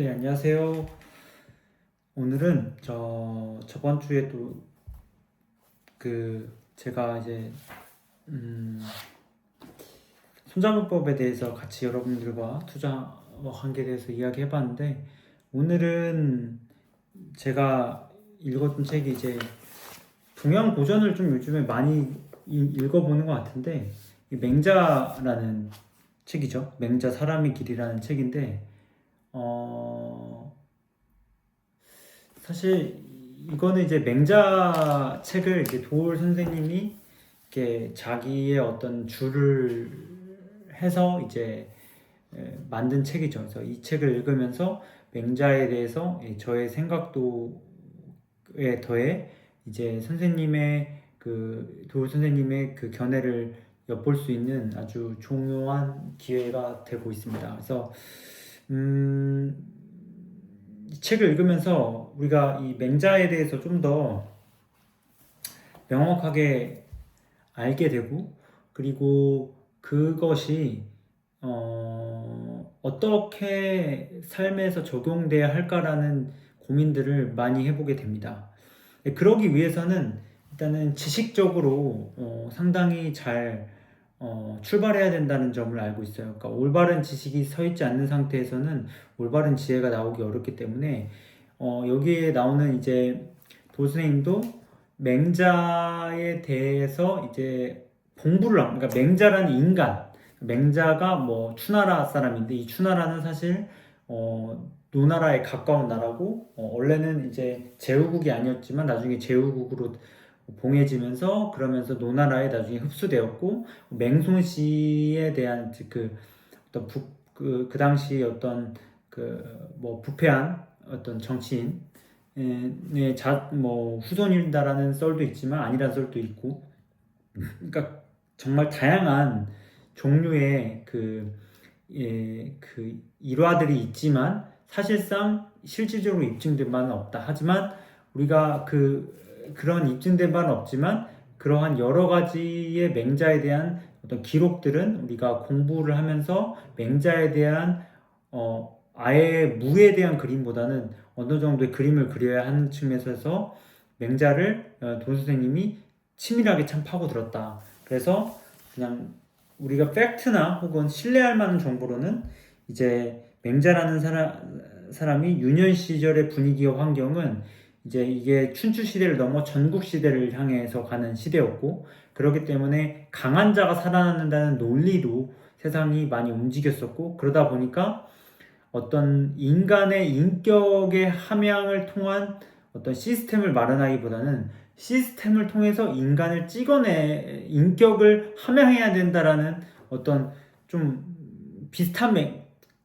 네, 안녕하세요. 오늘은 저번 주에도 제가 이제 손자문법에 대해서 같이 여러분들과 투자 관계에 대해서 이야기해봤는데, 오늘은 제가 읽었던 책이 이제 동양 고전을 좀 요즘에 많이 읽어보는 것 같은데, 이 맹자라는 책이죠. 맹자 사람의 길이라는 책인데, 사실 이거는 이제 맹자 책을 이제 도올 선생님이 이렇게 자기의 어떤 줄을 해서 이제 만든 책이죠. 그래서 이 책을 읽으면서 맹자에 대해서 저의 생각도에 더해 이제 선생님의 도올 선생님의 그 견해를 엿볼 수 있는 아주 중요한 기회가 되고 있습니다. 그래서 이 책을 읽으면서 우리가 이 맹자에 대해서 좀 더 명확하게 알게 되고, 그리고 그것이 어떻게 삶에서 적용돼야 할까라는 고민들을 많이 해보게 됩니다. 그러기 위해서는 일단은 지식적으로 상당히 잘 출발해야 된다는 점을 알고 있어요. 그러니까 올바른 지식이 서 있지 않는 상태에서는 올바른 지혜가 나오기 어렵기 때문에 여기에 나오는 이제 도선생님도 맹자에 대해서 이제 그러니까 맹자라는 인간, 맹자가 뭐 추나라 사람인데 이 추나라는 사실 노나라에 가까운 나라고 원래는 이제 제후국이 아니었지만 나중에 제후국으로 봉해지면서 그러면서 노나라에 나중에 흡수되었고, 맹손씨에 대한 어떤 그 당시 어떤 뭐 부패한 어떤 정치인 뭐 후손이다라는 썰도 있지만 아니라는 썰도 있고, 그러니까 정말 다양한 종류의 일화들이 있지만 사실상 실질적으로 입증된 바는 없다. 하지만 우리가 그런 입증된 바는 없지만 그러한 여러 가지의 맹자에 대한 어떤 기록들은 우리가 공부를 하면서 맹자에 대한 아예 무에 대한 그림보다는 어느 정도의 그림을 그려야 하는 측면에서 맹자를 돈 선생님이 치밀하게 참 파고들었다. 그래서 그냥 우리가 팩트나 혹은 신뢰할 만한 정보로는 이제 맹자라는 사람이 유년 시절의 분위기와 환경은 이제 이게 춘추 시대를 넘어 전국 시대를 향해서 가는 시대였고, 그렇기 때문에 강한 자가 살아남는다는 논리로 세상이 많이 움직였었고, 그러다 보니까 어떤 인간의 인격의 함양을 통한 어떤 시스템을 마련하기보다는 시스템을 통해서 인간을 인격을 함양해야 된다라는 어떤 좀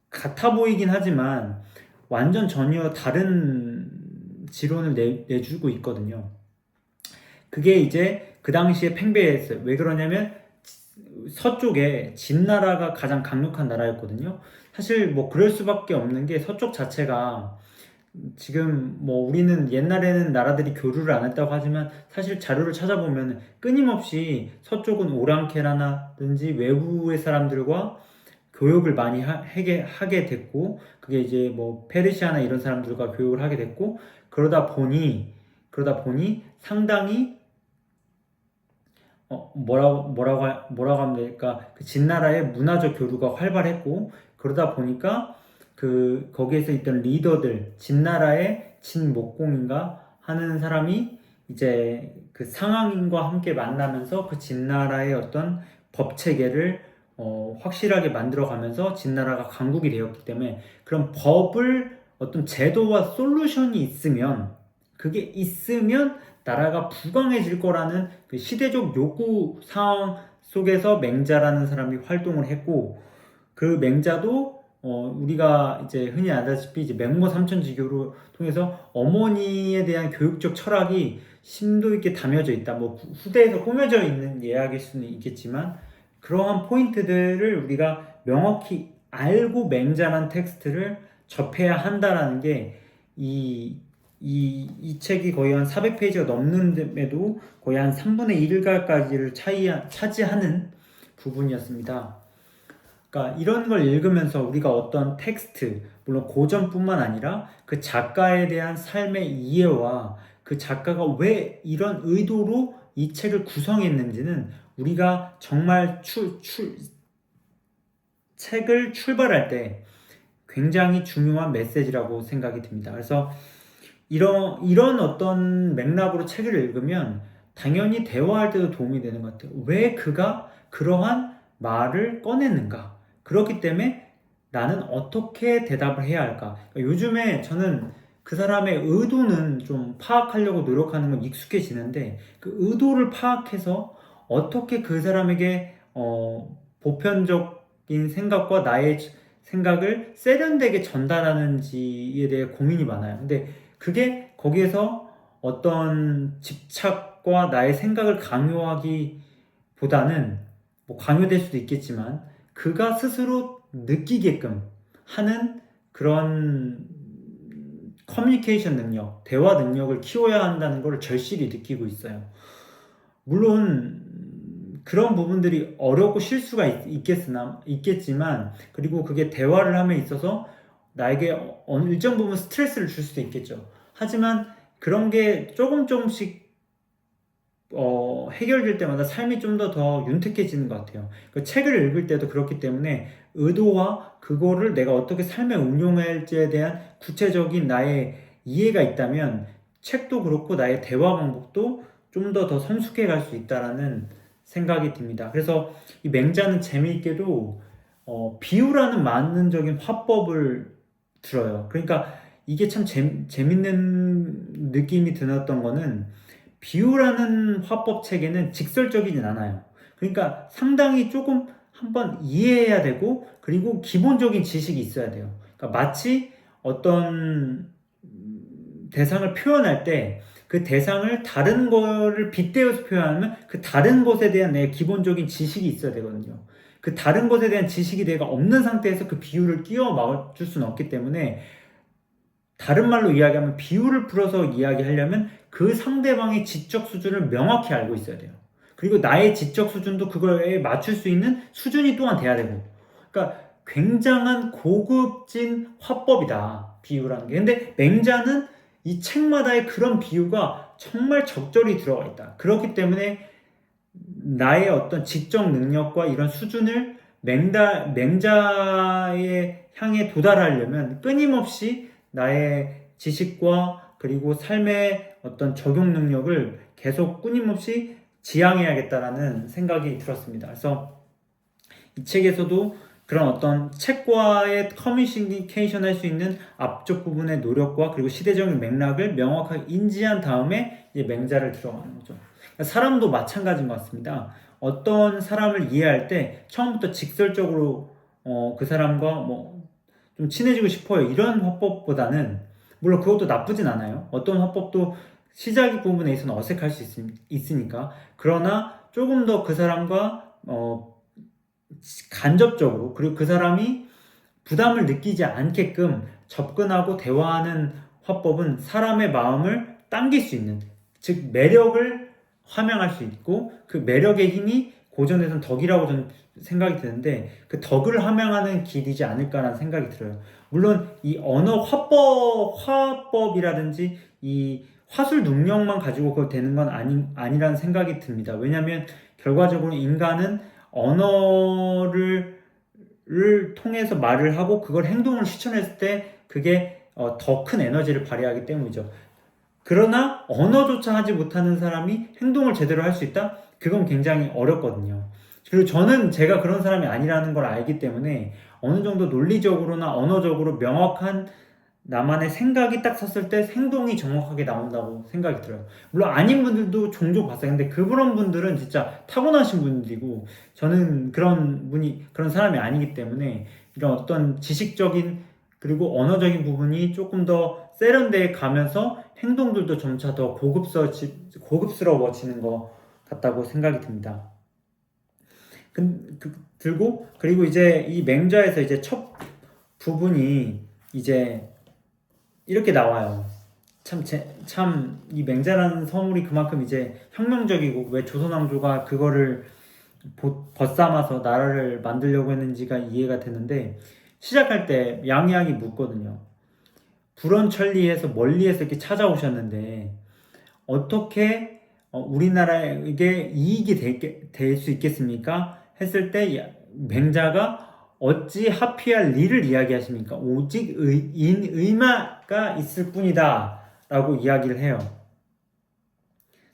같아 보이긴 하지만 완전 전혀 다른 지론을 내주고 있거든요. 그게 이제 그 당시에 팽배했어요. 왜 그러냐면 서쪽에 진나라가 가장 강력한 나라였거든요. 사실 뭐 그럴 수밖에 없는 게 서쪽 자체가 지금 뭐 우리는 옛날에는 나라들이 교류를 안 했다고 하지만 사실 자료를 찾아보면 끊임없이 서쪽은 오랑캐라든지 외부의 사람들과 교육을 많이 하게 됐고, 그게 이제 뭐 페르시아나 이런 사람들과 교육을 하게 됐고, 그러다 보니 상당히 뭐라고 하면 될까? 그 진나라의 문화적 교류가 활발했고, 그러다 보니까 거기에서 있던 리더들, 진나라의 진목공인가 하는 사람이 이제 그 상황인과 함께 만나면서 그 진나라의 어떤 법 체계를 확실하게 만들어가면서 진나라가 강국이 되었기 때문에, 그런 법을 어떤 제도와 솔루션이 그게 있으면 나라가 부강해질 거라는 그 시대적 요구 상황 속에서 맹자라는 사람이 활동을 했고, 그 맹자도 우리가 이제 흔히 알다시피 이제 맹모 삼천지교로 통해서 어머니에 대한 교육적 철학이 심도 있게 담여져 있다. 뭐 후대에서 꾸며져 있는 이야기일 수는 있겠지만 그러한 포인트들을 우리가 명확히 알고 맹자란 텍스트를 접해야 한다라는 게 이 책이 거의 한 400페이지가 넘는데도 거의 한 3분의 1가까지를 차지하는 부분이었습니다. 그러니까 이런 걸 읽으면서 우리가 어떤 텍스트, 물론 고전뿐만 아니라 그 작가에 대한 삶의 이해와 그 작가가 왜 이런 의도로 이 책을 구성했는지는 우리가 정말 책을 출발할 때 굉장히 중요한 메시지라고 생각이 듭니다. 그래서 이런 어떤 맥락으로 책을 읽으면 당연히 대화할 때도 도움이 되는 것 같아요. 왜 그가 그러한 말을 꺼냈는가? 그렇기 때문에 나는 어떻게 대답을 해야 할까? 그러니까 요즘에 저는 그 사람의 의도는 좀 파악하려고 노력하는 건 익숙해지는데 그 의도를 파악해서 어떻게 그 사람에게 보편적인 생각과 나의 생각을 세련되게 전달하는지에 대해 고민이 많아요. 근데 그게 거기에서 어떤 집착과 나의 생각을 강요하기보다는 뭐 강요될 수도 있겠지만 그가 스스로 느끼게끔 하는 그런 커뮤니케이션 능력, 대화 능력을 키워야 한다는 걸 절실히 느끼고 있어요. 물론 그런 부분들이 어렵고 실수가 있겠지만 그리고 그게 대화를 함에 있어서 나에게 어느 일정 부분 스트레스를 줄 수도 있겠죠. 하지만 그런 게 조금씩 해결될 때마다 삶이 좀 더 윤택해지는 것 같아요. 그 책을 읽을 때도 그렇기 때문에 의도와 그거를 내가 어떻게 삶에 응용할지에 대한 구체적인 나의 이해가 있다면 책도 그렇고 나의 대화 방법도 좀 더 성숙해 갈 수 있다라는 생각이 듭니다. 그래서 이 맹자는 재미있게도 비유라는 만능적인 화법을 들어요. 그러니까 이게 참 재밌는 느낌이 들었던 거는 비유라는 화법 체계는 직설적이진 않아요. 그러니까 상당히 조금 한번 이해해야 되고 그리고 기본적인 지식이 있어야 돼요. 그러니까 마치 어떤 대상을 표현할 때 그 대상을 다른 거를 빗대어서 표현하면 그 다른 것에 대한 내 기본적인 지식이 있어야 되거든요. 그 다른 것에 대한 지식이 내가 없는 상태에서 그 비유를 끼워 맞출 수는 없기 때문에 다른 말로 이야기하면 비유를 풀어서 이야기하려면 그 상대방의 지적 수준을 명확히 알고 있어야 돼요. 그리고 나의 지적 수준도 그거에 맞출 수 있는 수준이 또한 돼야 되고. 그러니까 굉장한 고급진 화법이다. 비유라는 게. 근데 맹자는 이 책마다의 그런 비유가 정말 적절히 들어가 있다. 그렇기 때문에 나의 어떤 지적 능력과 이런 수준을 맹자의 향에 도달하려면 끊임없이 나의 지식과 그리고 삶의 어떤 적용 능력을 계속 끊임없이 지향해야겠다라는 생각이 들었습니다. 그래서 이 책에서도 그런 어떤 책과의 커뮤니케이션 할 수 있는 앞쪽 부분의 노력과 그리고 시대적인 맥락을 명확하게 인지한 다음에 이제 맹자를 들어가는 거죠. 사람도 마찬가지인 것 같습니다. 어떤 사람을 이해할 때 처음부터 직설적으로 그 사람과 뭐 좀 친해지고 싶어요 이런 화법보다는 물론 그것도 나쁘진 않아요. 어떤 화법도 시작 부분에 있어서는 어색할 수 있으니까 그러나 조금 더 그 사람과 간접적으로 그리고 그 사람이 부담을 느끼지 않게끔 접근하고 대화하는 화법은 사람의 마음을 당길 수 있는 즉 매력을 함양할 수 있고 그 매력의 힘이 고전에서는 덕이라고 저는 생각이 드는데 그 덕을 함양하는 길이지 않을까라는 생각이 들어요. 물론 이 언어 화법이라든지 이 화술 능력만 가지고 그거 되는 건 아니라는 생각이 듭니다. 왜냐하면 결과적으로 인간은 언어를 통해서 말을 하고 그걸 행동을 실천했을 때 그게 더 큰 에너지를 발휘하기 때문이죠. 그러나 언어조차 하지 못하는 사람이 행동을 제대로 할 수 있다? 그건 굉장히 어렵거든요. 그리고 저는 제가 그런 사람이 아니라는 걸 알기 때문에 어느 정도 논리적으로나 언어적으로 명확한 나만의 생각이 딱 섰을 때 행동이 정확하게 나온다고 생각이 들어요. 물론 아닌 분들도 종종 봤어요. 근데 그런 분들은 진짜 타고나신 분들이고 저는 그런 사람이 아니기 때문에 이런 어떤 지식적인 그리고 언어적인 부분이 조금 더 세련되게 가면서 행동들도 점차 더 고급스러워지는 것 같다고 생각이 듭니다. 그리고 이제 이 맹자에서 이제 첫 부분이 이제 이렇게 나와요. 참 이 맹자라는 서물이 그만큼 이제 혁명적이고 왜 조선왕조가 그거를 벗삼아서 나라를 만들려고 했는지가 이해가 되는데, 시작할 때 양양이 묻거든요. 불원천리에서 멀리에서 이렇게 찾아오셨는데 어떻게 우리나라에게 이익이 될 수 있겠습니까? 했을 때 맹자가 어찌 하피할 리를 이야기하십니까? 오직 의마가 있을 뿐이다 라고 이야기를 해요.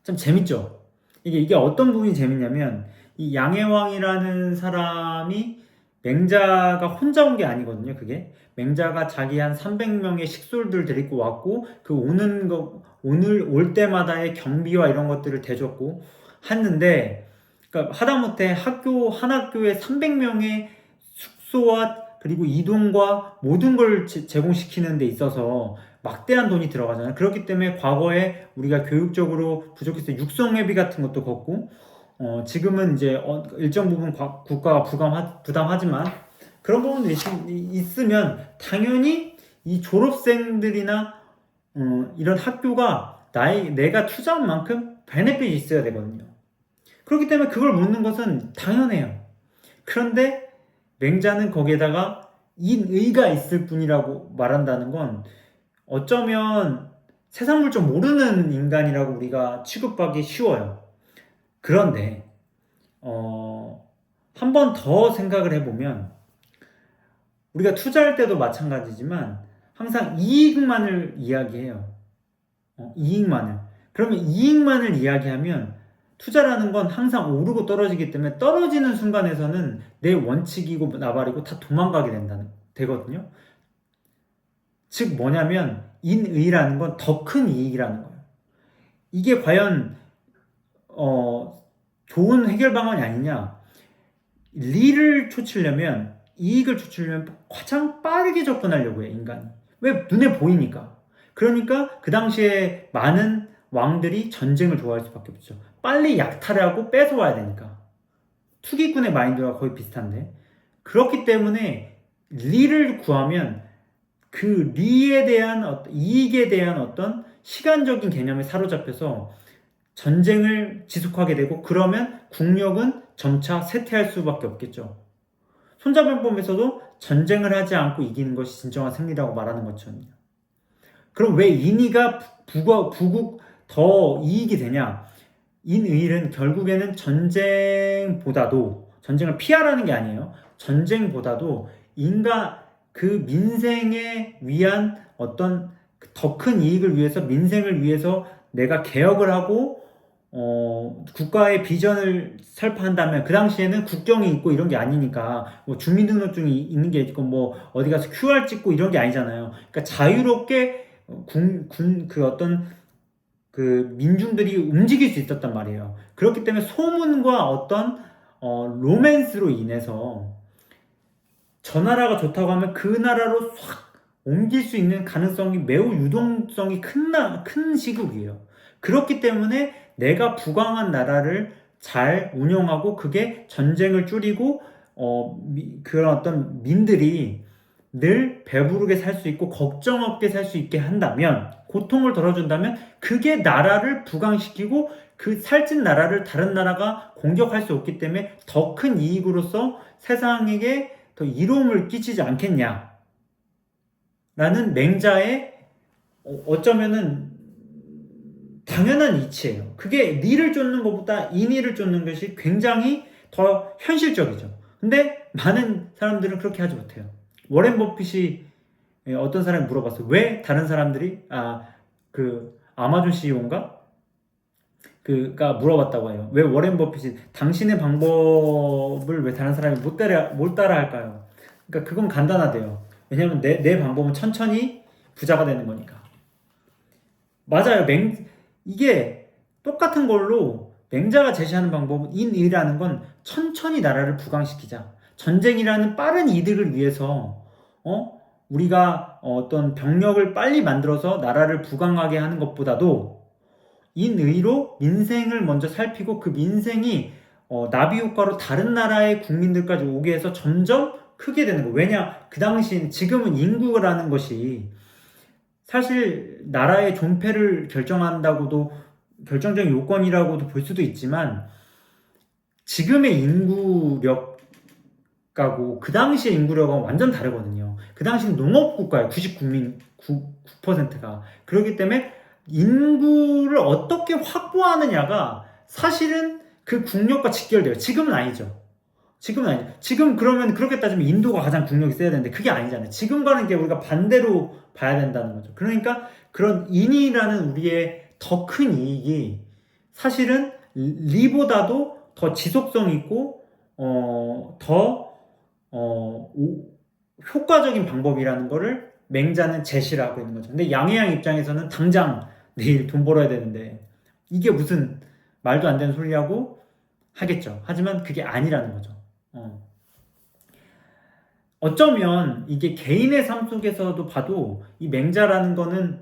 참 재밌죠? 이게 어떤 부분이 재밌냐면, 이 양해왕이라는 사람이 맹자가 혼자 온 게 아니거든요. 그게 맹자가 자기 한 300명의 식솔들 데리고 왔고, 그 오늘 올 때마다의 경비와 이런 것들을 대줬고 했는데, 그러니까 하다못해 한 학교에 300명의 숙소와 그리고 이동과 모든 걸 제공시키는 데 있어서 막대한 돈이 들어가잖아요. 그렇기 때문에 과거에 우리가 교육적으로 부족해서 육성회비 같은 것도 걷고, 지금은 이제 일정 부분 국가가 부담하지만 그런 부분도 있으면 당연히 이 졸업생들이나 이런 학교가 내가 투자한 만큼 베네핏이 있어야 되거든요. 그렇기 때문에 그걸 묻는 것은 당연해요. 그런데 맹자는 거기에다가 인의가 있을 뿐이라고 말한다는 건 어쩌면 세상 물정 모르는 인간이라고 우리가 취급하기 쉬워요. 그런데 한 번 더 생각을 해보면, 우리가 투자할 때도 마찬가지지만 항상 이익만을 이야기해요. 이익만을. 그러면 이익만을 이야기하면 투자라는 건 항상 오르고 떨어지기 때문에 떨어지는 순간에서는 내 원칙이고 나발이고 다 도망가게 되거든요. 즉 뭐냐면 인의라는 건 더 큰 이익이라는 거예요. 이게 과연 좋은 해결 방안이 아니냐? 리를 쫓으려면, 이익을 쫓으려면 가장 빠르게 접근하려고 해요, 인간이. 왜? 눈에 보이니까. 그러니까 그 당시에 많은 왕들이 전쟁을 좋아할 수밖에 없죠. 빨리 약탈하고 뺏어와야 되니까. 투기꾼의 마인드와 거의 비슷한데, 그렇기 때문에 리를 구하면 그 리에 대한 이익에 대한 어떤 시간적인 개념에 사로잡혀서 전쟁을 지속하게 되고, 그러면 국력은 점차 쇠퇴할 수밖에 없겠죠. 손자병법에서도 전쟁을 하지 않고 이기는 것이 진정한 승리라고 말하는 것처럼요. 그럼 왜 인의가 부국 더 이익이 되냐? 인의는 결국에는 전쟁을 피하라는 게 아니에요. 전쟁보다도 그 민생에 위한 어떤 더 큰 이익을 위해서, 민생을 위해서 내가 개혁을 하고 국가의 비전을 설파한다면, 그 당시에는 국경이 있고 이런 게 아니니까 뭐 주민등록증이 있는 게 있고 뭐 어디 가서 QR 찍고 이런 게 아니잖아요. 그러니까 자유롭게 그 민중들이 움직일 수 있었단 말이에요. 그렇기 때문에 소문과 어떤 로맨스로 인해서 저 나라가 좋다고 하면 그 나라로 확 옮길 수 있는 가능성이 매우 유동성이 큰 시국이에요. 그렇기 때문에 내가 부강한 나라를 잘 운영하고, 그게 전쟁을 줄이고 그런 어떤 민들이 늘 배부르게 살 수 있고 걱정 없게 살 수 있게 한다면, 고통을 덜어준다면, 그게 나라를 부강시키고 그 살찐 나라를 다른 나라가 공격할 수 없기 때문에 더 큰 이익으로서 세상에게 더 이로움을 끼치지 않겠냐 라는 맹자의 어쩌면은 당연한 이치예요. 그게 리를 쫓는 것보다 인의를 쫓는 것이 굉장히 더 현실적이죠. 근데 많은 사람들은 그렇게 하지 못해요. 워렌 버핏이 어떤 사람이 물어봤어요. 왜 다른 사람들이 그 아마존 CEO인가? 그가 물어봤다고 해요. 왜 워렌 버핏이 당신의 방법을 왜 다른 사람이 못 따라 할까요? 그러니까 그건 간단하대요. 왜냐면 내 방법은 천천히 부자가 되는 거니까. 맞아요. 이게 똑같은 걸로 맹자가 제시하는 방법은, 인의라는 건 천천히 나라를 부강시키자. 전쟁이라는 빠른 이득을 위해서 우리가 어떤 병력을 빨리 만들어서 나라를 부강하게 하는 것보다도 인의로 민생을 먼저 살피고, 그 민생이 나비 효과로 다른 나라의 국민들까지 오게 해서 점점 크게 되는 거예요. 왜냐? 그 당시, 지금은 인구라는 것이 사실 나라의 존폐를 결정한다고도, 결정적인 요건이라고도 볼 수도 있지만, 지금의 인구력하고 그 당시의 인구력은 완전 다르거든요. 그 당시는 농업국가예요. 99%가. 그렇기 때문에 인구를 어떻게 확보하느냐가 사실은 그 국력과 직결돼요. 지금은 아니죠. 지금은 아니죠. 지금 그러면 그렇게 따지면 인도가 가장 국력이 세야 되는데 그게 아니잖아요. 지금과는 게 우리가 반대로 봐야 된다는 거죠. 그러니까 그런 인이라는 우리의 더 큰 이익이 사실은 리보다도 더 지속성 있고 더 효과적인 방법이라는 거를 맹자는 제시를 하고 있는 거죠. 근데 양해양 입장에서는 당장 내일 돈 벌어야 되는데 이게 무슨 말도 안 되는 소리라고 하겠죠. 하지만 그게 아니라는 거죠. 어쩌면 이게 개인의 삶 속에서도 봐도 이 맹자라는 거는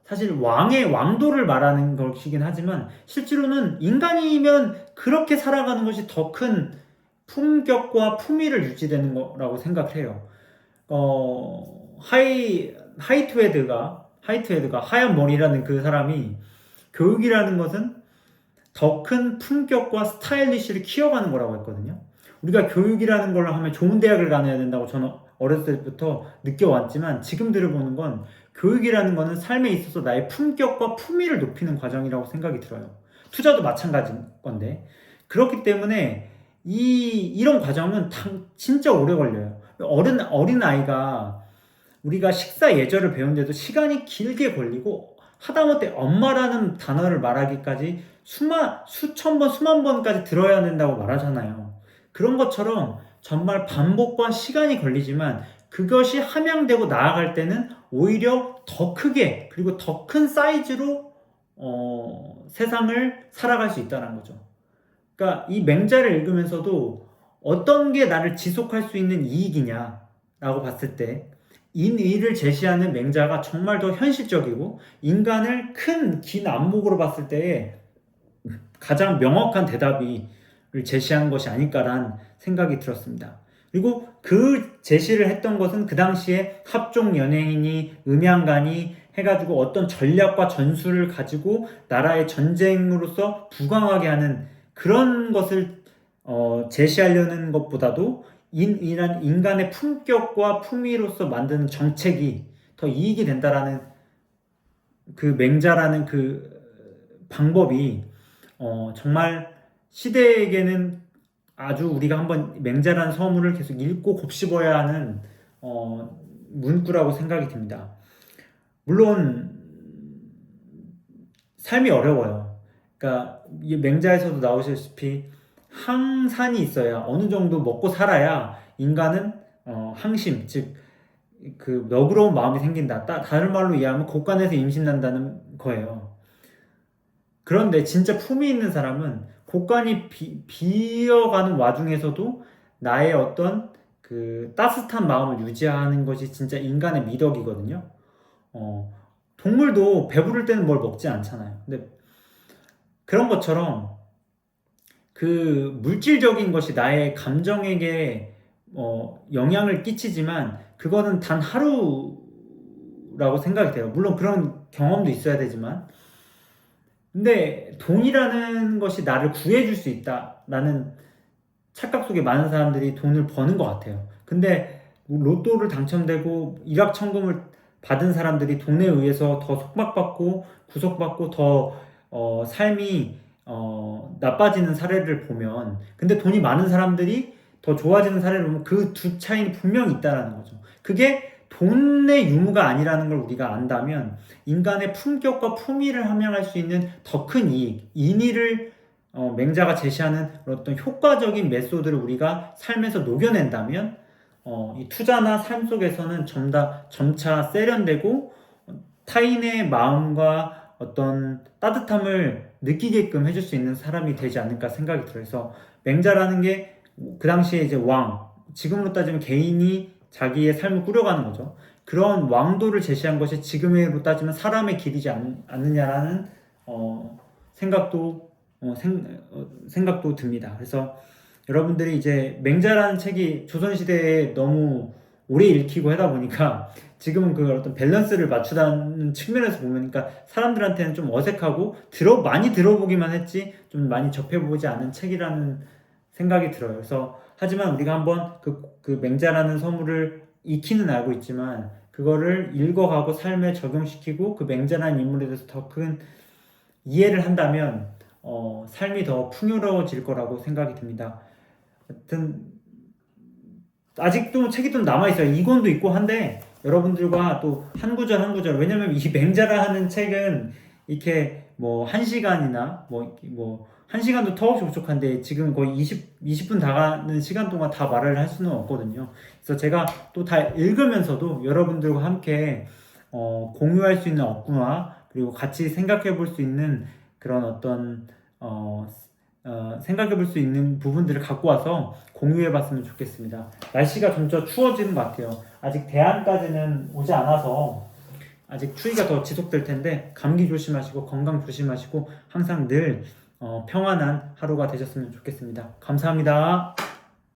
사실 왕도를 말하는 것이긴 하지만 실제로는 인간이면 그렇게 살아가는 것이 더 큰 품격과 품위를 유지되는 거라고 생각을 해요. 하이트헤드가 하얀 머리라는 그 사람이 교육이라는 것은 더 큰 품격과 스타일리시를 키워가는 거라고 했거든요. 우리가 교육이라는 걸 하면 좋은 대학을 가야 된다고 저는 어렸을 때부터 느껴왔지만 지금 들어보는 건 교육이라는 거는 삶에 있어서 나의 품격과 품위를 높이는 과정이라고 생각이 들어요. 투자도 마찬가지인 건데 그렇기 때문에 이런 과정은 진짜 오래 걸려요. 어린 아이가 우리가 식사 예절을 배우는데도 시간이 길게 걸리고 하다못해 엄마라는 단어를 말하기까지 수천 번, 수만 번까지 들어야 된다고 말하잖아요. 그런 것처럼 정말 반복과 시간이 걸리지만 그것이 함양되고 나아갈 때는 오히려 더 크게 그리고 더 큰 사이즈로 세상을 살아갈 수 있다는 거죠. 그러니까 이 맹자를 읽으면서도 어떤 게 나를 지속할 수 있는 이익이냐라고 봤을 때 인의를 제시하는 맹자가 정말 더 현실적이고 인간을 긴 안목으로 봤을 때에 가장 명확한 대답을 제시한 것이 아닐까라는 생각이 들었습니다. 그리고 그 제시를 했던 것은 그 당시에 합종 연예인이 음양간이 해가지고 어떤 전략과 전술을 가지고 나라의 전쟁으로서 부강하게 하는 그런 것을 제시하려는 것보다도 인간의 품격과 품위로서 만드는 정책이 더 이익이 된다라는 그 맹자라는 그 방법이 정말 시대에게는 아주 우리가 한번 맹자라는 서문을 계속 읽고 곱씹어야 하는 문구라고 생각이 듭니다. 물론 삶이 어려워요. 그러니까 이 맹자에서도 나오셨다시피 항산이 있어야 어느 정도 먹고 살아야 인간은 항심 즉 그 너그러운 마음이 생긴다. 다른 말로 이해하면 곳간에서 임신난다는 거예요. 그런데 진짜 품위 있는 사람은 곳간이 비어가는 와중에서도 나의 어떤 그 따뜻한 마음을 유지하는 것이 진짜 인간의 미덕이거든요. 동물도 배부를 때는 뭘 먹지 않잖아요. 근데 그런 것처럼 그 물질적인 것이 나의 감정에게 영향을 끼치지만 그거는 단 하루라고 생각이 돼요. 물론 그런 경험도 있어야 되지만 근데 돈이라는 것이 나를 구해줄 수 있다라는 착각 속에 많은 사람들이 돈을 버는 것 같아요. 근데 로또를 당첨되고 일확천금을 받은 사람들이 돈에 의해서 더 속박받고 구속받고 더 삶이 나빠지는 사례를 보면 근데 돈이 많은 사람들이 더 좋아지는 사례를 보면 그 두 차이는 분명히 있다는 거죠. 그게 돈의 유무가 아니라는 걸 우리가 안다면 인간의 품격과 품위를 함양할 수 있는 더 큰 이익, 인의를 맹자가 제시하는 어떤 효과적인 메소드를 우리가 삶에서 녹여낸다면 이 투자나 삶 속에서는 점차 세련되고 타인의 마음과 어떤 따뜻함을 느끼게끔 해줄 수 있는 사람이 되지 않을까 생각이 들어서 맹자라는 게 그 당시에 이제 지금으로 따지면 개인이 자기의 삶을 꾸려가는 거죠. 그런 왕도를 제시한 것이 지금으로 따지면 사람의 길이지 않느냐라는 생각도 듭니다. 그래서 여러분들이 이제 맹자라는 책이 조선시대에 너무 오래 읽히고 하다 보니까 지금은 그 어떤 밸런스를 맞추다는 측면에서 보면 그러니까 사람들한테는 좀 어색하고 많이 들어보기만 했지 좀 많이 접해보지 않은 책이라는 생각이 들어요. 그래서 하지만 우리가 한번 그 맹자라는 서물을 익히는 알고 있지만 그거를 읽어가고 삶에 적용시키고 그 맹자라는 인물에 대해서 더 큰 이해를 한다면 삶이 더 풍요로워질 거라고 생각이 듭니다. 하여튼 아직도 책이 좀 남아있어요. 2권도 있고 한데 여러분들과 또 한 구절 한 구절 왜냐면 이 맹자라 하는 책은 이렇게 뭐 1시간이나 뭐 1시간도 터없이 부족한데 지금 거의 20분 다 가는 시간 동안 다 말을 할 수는 없거든요. 그래서 제가 또 다 읽으면서도 여러분들과 함께 공유할 수 있는 업구와 그리고 같이 생각해 볼 수 있는 그런 어떤 생각해 볼 수 있는 부분들을 갖고 와서 공유해 봤으면 좋겠습니다. 날씨가 점점 추워지는 것 같아요. 아직 대안까지는 오지 않아서 아직 추위가 더 지속될 텐데 감기 조심하시고 건강 조심하시고 항상 늘 평안한 하루가 되셨으면 좋겠습니다. 감사합니다.